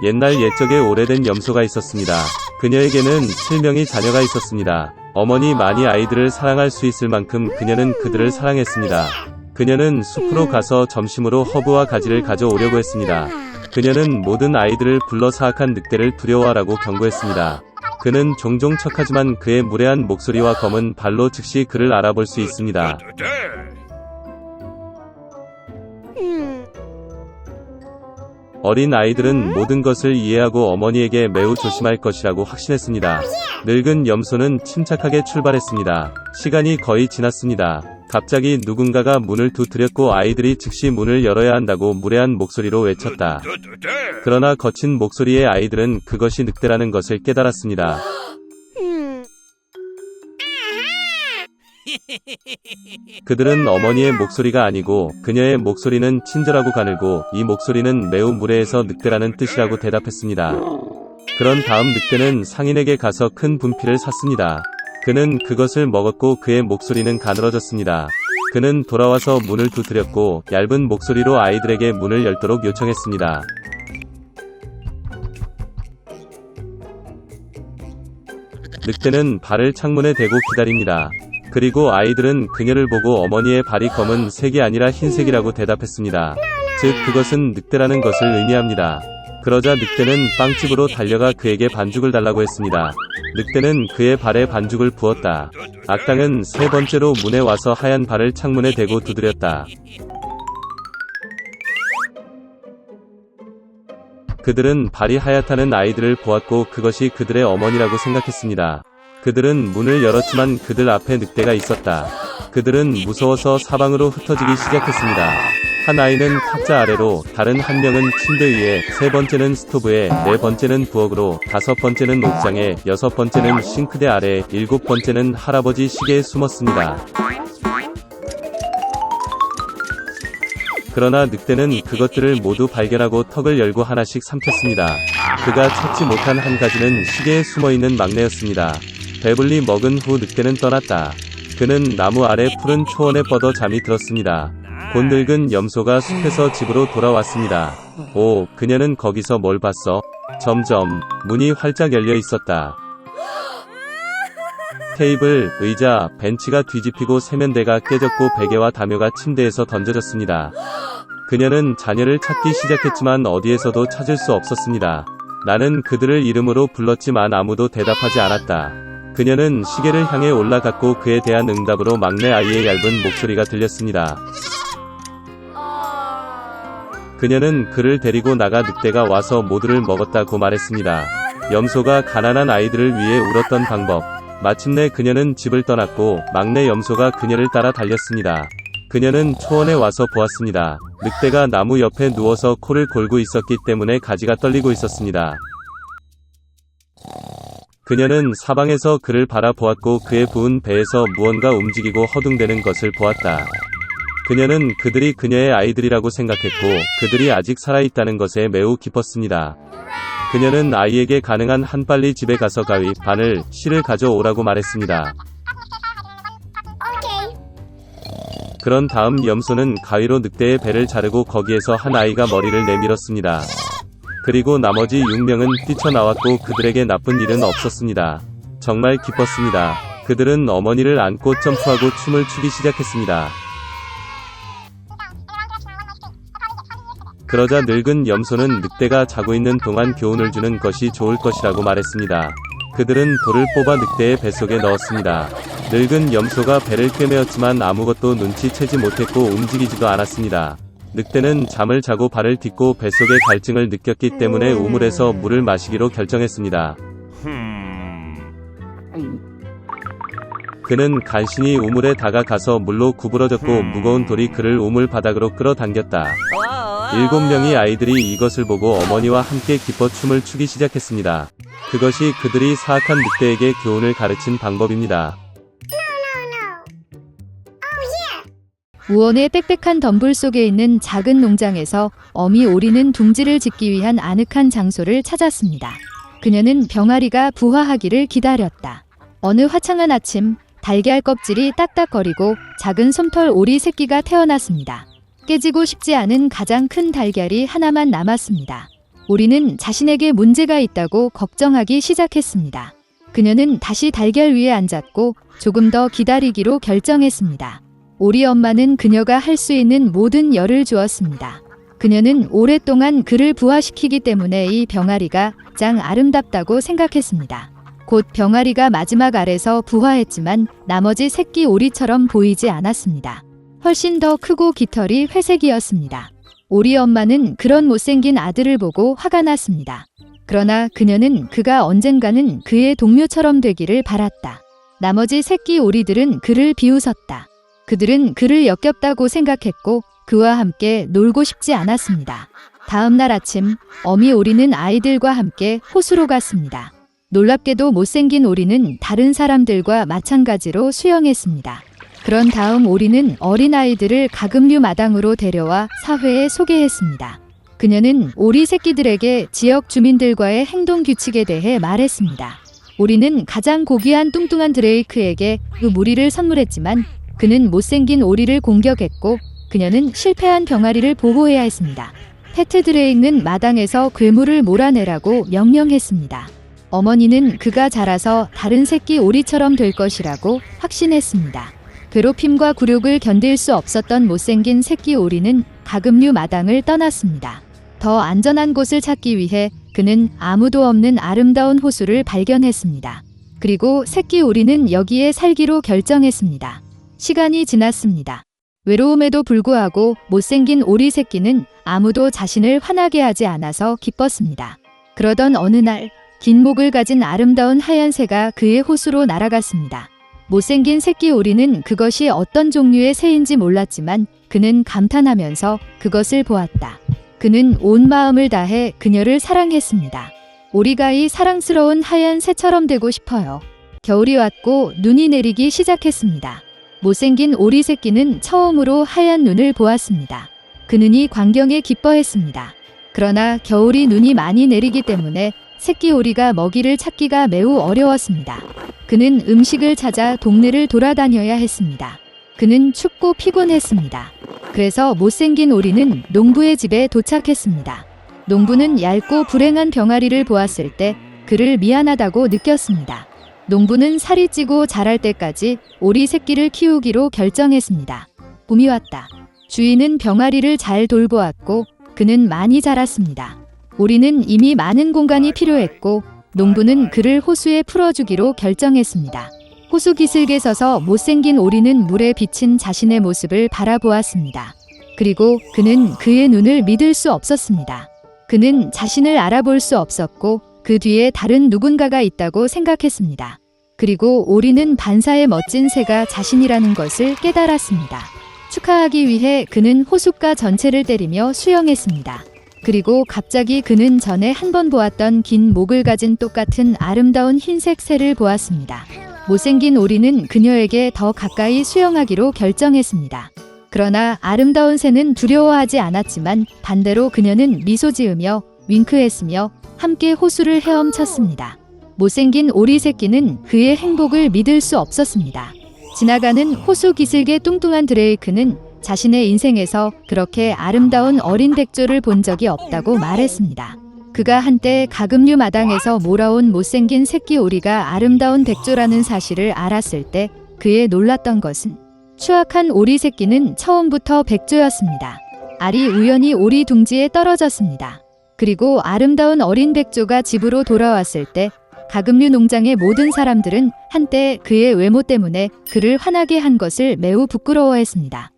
옛날 옛적에 오래된 염소가 있었습니다. 그녀에게는 7명의 자녀가 있었습니다. 어머니 많이 아이들을 사랑할 수 있을 만큼 그녀는 그들을 사랑했습니다. 그녀는 숲으로 가서 점심으로 허브와 가지를 가져오려고 했습니다. 그녀는 모든 아이들을 불러 사악한 늑대를 두려워하라고 경고했습니다. 그는 종종 척하지만 그의 무례한 목소리와 검은 발로 즉시 그를 알아볼 수 있습니다. 어린 아이들은 모든 것을 이해하고 어머니에게 매우 조심할 것이라고 확신했습니다. 늙은 염소는 침착하게 출발했습니다. 시간이 거의 지났습니다. 갑자기 누군가가 문을 두드렸고 아이들이 즉시 문을 열어야 한다고 무례한 목소리로 외쳤다. 그러나 거친 목소리의 아이들은 그것이 늑대라는 것을 깨달았습니다. 그들은 어머니의 목소리가 아니고 그녀의 목소리는 친절하고 가늘고 이 목소리는 매우 무례해서 늑대라는 뜻이라고 대답했습니다. 그런 다음 늑대는 상인에게 가서 큰 분필을 샀습니다. 그는 그것을 먹었고 그의 목소리는 가늘어졌습니다. 그는 돌아와서 문을 두드렸고 얇은 목소리로 아이들에게 문을 열도록 요청했습니다. 늑대는 발을 창문에 대고 기다립니다. 그리고 아이들은 그녀를 보고 어머니의 발이 검은 색이 아니라 흰색이라고 대답했습니다. 즉 그것은 늑대라는 것을 의미합니다. 그러자 늑대는 빵집으로 달려가 그에게 반죽을 달라고 했습니다. 늑대는 그의 발에 반죽을 부었다. 악당은 세 번째로 문에 와서 하얀 발을 창문에 대고 두드렸다. 그들은 발이 하얗다는 아이들을 보았고 그것이 그들의 어머니라고 생각했습니다. 그들은 문을 열었지만 그들 앞에 늑대가 있었다. 그들은 무서워서 사방으로 흩어지기 시작했습니다. 한 아이는 탁자 아래로, 다른 한 명은 침대 위에, 세 번째는 스토브에, 네 번째는 부엌으로, 다섯 번째는 옥장에, 여섯 번째는 싱크대 아래, 일곱 번째는 할아버지 시계에 숨었습니다. 그러나 늑대는 그것들을 모두 발견하고 턱을 열고 하나씩 삼켰습니다. 그가 찾지 못한 한 가지는 시계에 숨어있는 막내였습니다. 배불리 먹은 후 늑대는 떠났다. 그는 나무 아래 푸른 초원에 뻗어 잠이 들었습니다. 곧 늙은 염소가 숲에서 집으로 돌아왔습니다. 오, 그녀는 거기서 뭘 봤어? 점점 문이 활짝 열려 있었다. 테이블, 의자, 벤치가 뒤집히고 세면대가 깨졌고 베개와 담요가 침대에서 던져졌습니다. 그녀는 자녀를 찾기 시작했지만 어디에서도 찾을 수 없었습니다. 나는 그들을 이름으로 불렀지만 아무도 대답하지 않았다. 그녀는 시계를 향해 올라갔고 그에 대한 응답으로 막내 아이의 얇은 목소리가 들렸습니다. 그녀는 그를 데리고 나가 늑대가 와서 모두를 먹었다고 말했습니다. 염소가 가난한 아이들을 위해 울었던 방법. 마침내 그녀는 집을 떠났고 막내 염소가 그녀를 따라 달렸습니다. 그녀는 초원에 와서 보았습니다. 늑대가 나무 옆에 누워서 코를 골고 있었기 때문에 가지가 떨리고 있었습니다. 그녀는 사방에서 그를 바라보았고 그의 부은 배에서 무언가 움직이고 허둥대는 것을 보았다. 그녀는 그들이 그녀의 아이들이라고 생각했고 그들이 아직 살아있다는 것에 매우 기뻤습니다. 그녀는 아이에게 가능한 한 빨리 집에 가서 가위, 바늘, 실을 가져오라고 말했습니다. 그런 다음 염소는 가위로 늑대의 배를 자르고 거기에서 한 아이가 머리를 내밀었습니다. 그리고 나머지 6명은 뛰쳐나왔고 그들에게 나쁜 일은 없었습니다. 정말 기뻤습니다. 그들은 어머니를 안고 점프하고 춤을 추기 시작했습니다. 그러자 늙은 염소는 늑대가 자고 있는 동안 교훈을 주는 것이 좋을 것이라고 말했습니다. 그들은 돌을 뽑아 늑대의 뱃속에 넣었습니다. 늙은 염소가 배를 꿰매었지만 아무것도 눈치채지 못했고 움직이지도 않았습니다. 늑대는 잠을 자고 발을 딛고 뱃속의 갈증을 느꼈기 때문에 우물에서 물을 마시기로 결정했습니다. 그는 간신히 우물에 다가가서 물로 구부러졌고 무거운 돌이 그를 우물 바닥으로 끌어당겼다. 7명의 아이들이 이것을 보고 어머니와 함께 기뻐 춤을 추기 시작했습니다. 그것이 그들이 사악한 늑대에게 교훈을 가르친 방법입니다. 우원의 빽빽한 덤불 속에 있는 작은 농장에서 어미 오리는 둥지를 짓기 위한 아늑한 장소를 찾았습니다. 그녀는 병아리가 부화하기를 기다렸다. 어느 화창한 아침, 달걀 껍질이 딱딱거리고 작은 솜털 오리 새끼가 태어났습니다. 깨지고 싶지 않은 가장 큰 달걀이 하나만 남았습니다. 오리는 자신에게 문제가 있다고 걱정하기 시작했습니다. 그녀는 다시 달걀 위에 앉았고 조금 더 기다리기로 결정했습니다. 오리 엄마는 그녀가 할 수 있는 모든 열을 주었습니다. 그녀는 오랫동안 그를 부화시키기 때문에 이 병아리가 가장 아름답다고 생각했습니다. 곧 병아리가 마지막 알에서 부화했지만 나머지 새끼 오리처럼 보이지 않았습니다. 훨씬 더 크고 깃털이 회색이었습니다. 오리 엄마는 그런 못생긴 아들을 보고 화가 났습니다. 그러나 그녀는 그가 언젠가는 그의 동료처럼 되기를 바랐다. 나머지 새끼 오리들은 그를 비웃었다. 그들은 그를 역겹다고 생각했고 그와 함께 놀고 싶지 않았습니다. 다음 날 아침 어미 오리는 아이들과 함께 호수로 갔습니다. 놀랍게도 못생긴 오리는 다른 사람들과 마찬가지로 수영했습니다. 그런 다음 오리는 어린아이들을 가금류 마당으로 데려와 사회에 소개했습니다. 그녀는 오리 새끼들에게 지역 주민들과의 행동 규칙에 대해 말했습니다. 오리는 가장 고귀한 뚱뚱한 드레이크에게 그 무리를 선물했지만 그는 못생긴 오리를 공격했고 그녀는 실패한 병아리를 보호해야 했습니다. 페트 드레이크는 마당에서 괴물을 몰아내라고 명령했습니다. 어머니는 그가 자라서 다른 새끼 오리처럼 될 것이라고 확신했습니다. 괴롭힘과 굴욕을 견딜 수 없었던 못생긴 새끼 오리는 가금류 마당을 떠났습니다. 더 안전한 곳을 찾기 위해 그는 아무도 없는 아름다운 호수를 발견했습니다. 그리고 새끼 오리는 여기에 살기로 결정했습니다. 시간이 지났습니다. 외로움에도 불구하고 못생긴 오리 새끼는 아무도 자신을 화나게 하지 않아서 기뻤습니다. 그러던 어느 날 긴 목을 가진 아름다운 하얀 새가 그의 호수로 날아갔습니다. 못생긴 새끼 오리는 그것이 어떤 종류의 새인지 몰랐지만 그는 감탄하면서 그것을 보았다. 그는 온 마음을 다해 그녀를 사랑했습니다. 오리가 이 사랑스러운 하얀 새처럼 되고 싶어요. 겨울이 왔고 눈이 내리기 시작했습니다. 못생긴 오리 새끼는 처음으로 하얀 눈을 보았습니다. 그 눈이 광경에 기뻐했습니다. 그러나 겨울이 눈이 많이 내리기 때문에 새끼 오리가 먹이를 찾기가 매우 어려웠습니다. 그는 음식을 찾아 동네를 돌아다녀야 했습니다. 그는 춥고 피곤했습니다. 그래서 못생긴 오리는 농부의 집에 도착했습니다. 농부는 얇고 불행한 병아리를 보았을 때 그를 미안하다고 느꼈습니다. 농부는 살이 찌고 자랄 때까지 오리 새끼를 키우기로 결정했습니다. 봄이 왔다. 주인은 병아리를 잘 돌보았고 그는 많이 자랐습니다. 오리는 이미 많은 공간이 필요했고 농부는 그를 호수에 풀어주기로 결정했습니다. 호수 기슭에 서서 못생긴 오리는 물에 비친 자신의 모습을 바라보았습니다. 그리고 그는 그의 눈을 믿을 수 없었습니다. 그는 자신을 알아볼 수 없었고 그 뒤에 다른 누군가가 있다고 생각했습니다. 그리고 오리는 반사의 멋진 새가 자신이라는 것을 깨달았습니다. 축하하기 위해 그는 호숫가 전체를 때리며 수영했습니다. 그리고 갑자기 그는 전에 한 번 보았던 긴 목을 가진 똑같은 아름다운 흰색 새를 보았습니다. 못생긴 오리는 그녀에게 더 가까이 수영하기로 결정했습니다. 그러나 아름다운 새는 두려워하지 않았지만 반대로 그녀는 미소 지으며 윙크했으며 함께 호수를 헤엄쳤습니다. 못생긴 오리 새끼는 그의 행복을 믿을 수 없었습니다. 지나가는 호수 기슭의 뚱뚱한 드레이크는 자신의 인생에서 그렇게 아름다운 어린 백조를 본 적이 없다고 말했습니다. 그가 한때 가금류 마당에서 몰아온 못생긴 새끼 오리가 아름다운 백조라는 사실을 알았을 때 그의 놀랐던 것은 추악한 오리 새끼는 처음부터 백조였습니다. 알이 우연히 오리 둥지에 떨어졌습니다. 그리고 아름다운 어린 백조가 집으로 돌아왔을 때 가금류 농장의 모든 사람들은 한때 그의 외모 때문에 그를 화나게 한 것을 매우 부끄러워했습니다.